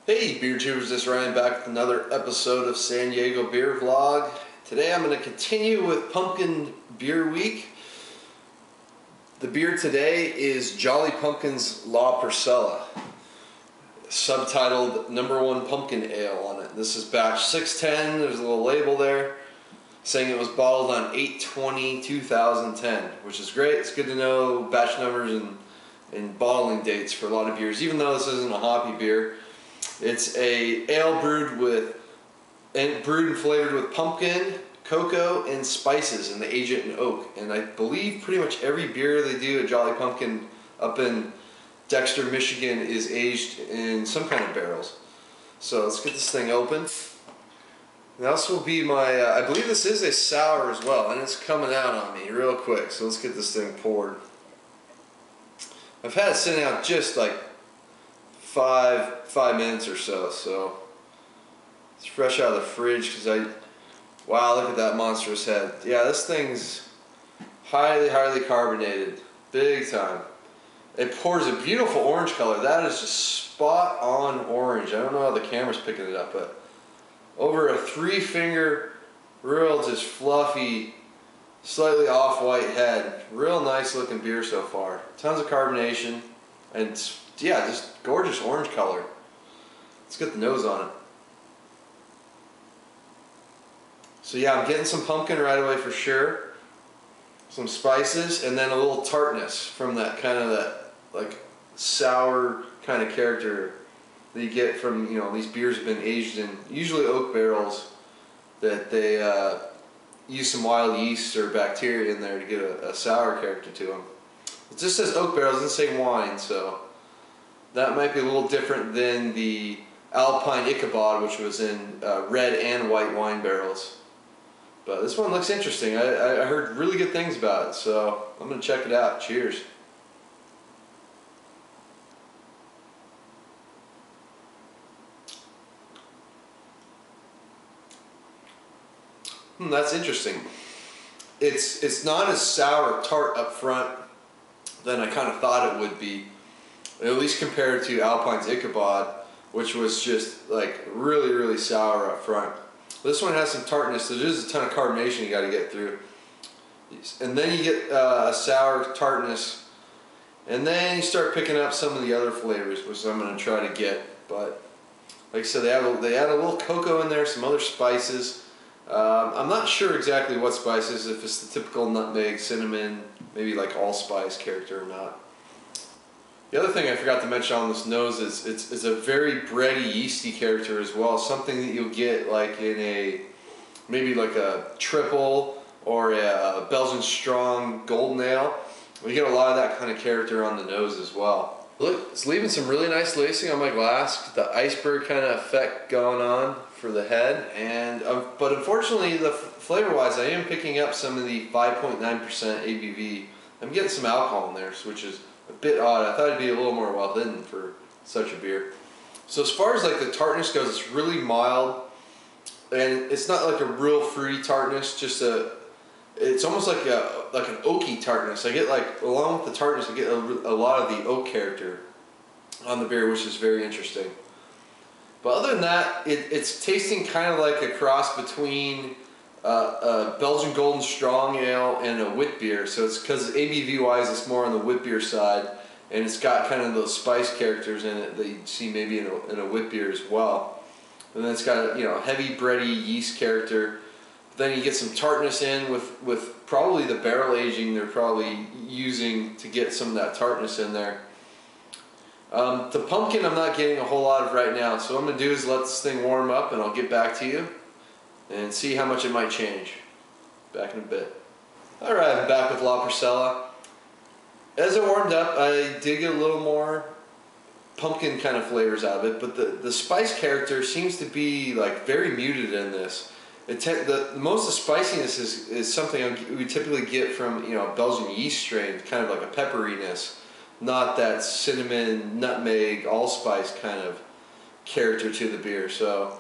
Hey beer tubers, this is Ryan back with another episode of San Diego Beer Vlog. Today I'm going to continue with Pumpkin Beer Week. The beer today is Jolly Pumpkin's La Parcela, subtitled #1 Pumpkin Ale on it. This is batch 610, there's a little label there saying it was bottled on 8/20/2010, which is great. It's good to know batch numbers and bottling dates for a lot of beers, even though this isn't a hoppy beer. It's a ale brewed and flavored with pumpkin, cocoa, and spices, and they age it in oak. And I believe pretty much every beer they do at Jolly Pumpkin up in Dexter, Michigan is aged in some kind of barrels. So let's get this thing open. And this will be my, I believe this is a sour as well, and it's coming out on me real quick. So let's get this thing poured. I've had it sitting out just like five minutes or so it's fresh out of the fridge because wow, look at that monstrous head. Yeah, this thing's highly carbonated, big time. It pours a beautiful orange color. That is just spot on orange. I don't know how the camera's picking it up, but over a 3-finger, real just fluffy, slightly off-white head. Real nice looking beer so far. Tons of carbonation, and yeah, just gorgeous orange color. Let's get the nose on it. So yeah, I'm getting some pumpkin right away for sure. Some spices, and then a little tartness from that kind of that like sour kind of character that you get from, you know, these beers have been aged in usually oak barrels that they use some wild yeast or bacteria in there to get a sour character to them. It just says oak barrels, it doesn't say wine, so that might be a little different than the Alpine Ichabod, which was in red and white wine barrels. But this one looks interesting. I heard really good things about it, so I'm going to check it out. Cheers. That's interesting. It's not as sour tart up front than I kind of thought it would be. At least compared to Alpine's Ichabod, which was just like really sour up front. This one has some tartness. There is a ton of carbonation you got to get through, and then you get a sour tartness, and then you start picking up some of the other flavors, which I'm going to try to get. But like I said, they add a little cocoa in there, some other spices. I'm not sure exactly what spices, if it's the typical nutmeg, cinnamon, maybe like allspice character or not. The other thing I forgot to mention on this nose is it's a very bready, yeasty character as well. Something that you'll get like in maybe like a triple or a Belgian Strong Golden Ale. You get a lot of that kind of character on the nose as well. Look, it's leaving some really nice lacing on my glass. The iceberg kind of effect going on for the head. And but unfortunately, flavor-wise, I am picking up some of the 5.9% ABV. I'm getting some alcohol in there, which is a bit odd. I thought it'd be a little more well hidden for such a beer. So as far as like the tartness goes, it's really mild, and it's not like a real fruity tartness. It's almost like an oaky tartness. I get like, along with the tartness, I get a lot of the oak character on the beer, which is very interesting. But other than that, it's tasting kind of like a cross between a Belgian Golden Strong Ale and a wit beer. So it's because ABV wise it's more on the wit beer side, and it's got kind of those spice characters in it that you see maybe in a wit beer as well. And then it's got a, you know, heavy bready yeast character. But then you get some tartness in with probably the barrel aging they're probably using to get some of that tartness in there. The pumpkin I'm not getting a whole lot of right now, so what I'm going to do is let this thing warm up and I'll get back to you and see how much it might change. Back in a bit. Alright, I'm back with La Parcela. As it warmed up, I did get a little more pumpkin kind of flavors out of it, but the spice character seems to be like very muted in this. Most of the spiciness is something we typically get from, you know, Belgian yeast strain, kind of like a pepperiness, not that cinnamon, nutmeg, allspice kind of character to the beer. So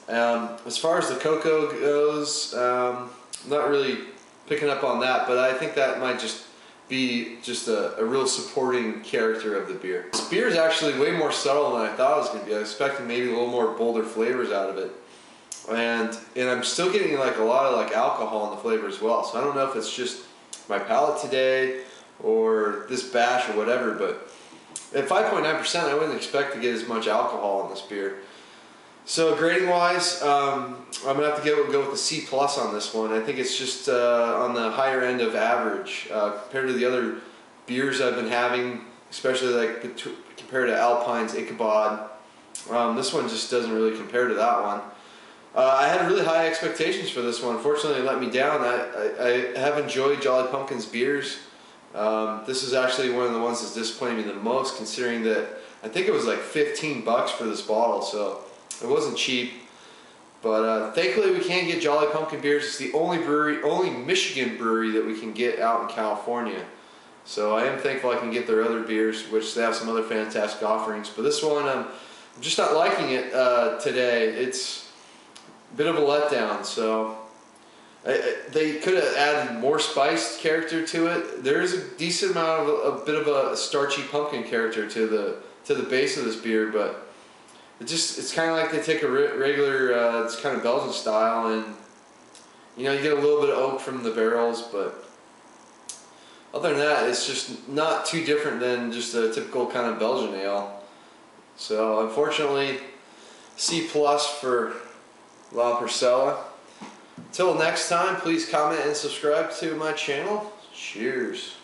as far as the cocoa goes, I'm not really picking up on that, but I think that might just be just a real supporting character of the beer. This beer is actually way more subtle than I thought it was going to be. I was expecting maybe a little more bolder flavors out of it. And I'm still getting like a lot of like alcohol in the flavor as well. So I don't know if it's just my palate today or this batch or whatever, but at 5.9%, I wouldn't expect to get as much alcohol in this beer. So grading wise, I'm gonna have to go with the C+ on this one. I think it's just on the higher end of average compared to the other beers I've been having, especially like compared to Alpine's Ichabod. This one just doesn't really compare to that one. I had really high expectations for this one. Unfortunately, it let me down. I have enjoyed Jolly Pumpkin's beers. This is actually one of the ones that's disappointed me the most, considering that I think it was like 15 bucks for this bottle, so it wasn't cheap. But thankfully we can get Jolly Pumpkin beers. It's the only Michigan brewery that we can get out in California. So I am thankful I can get their other beers, which they have some other fantastic offerings. But this one, I'm just not liking it today. It's a bit of a letdown. So they could have added more spiced character to it. There is a decent amount of a bit of a starchy pumpkin character to the base of this beer, but it's kind of like they take a regular, it's kind of Belgian style, and you know, you get a little bit of oak from the barrels, but other than that, it's just not too different than just a typical kind of Belgian ale. So unfortunately, C+ for La Parcela. Until next time, please comment and subscribe to my channel. Cheers.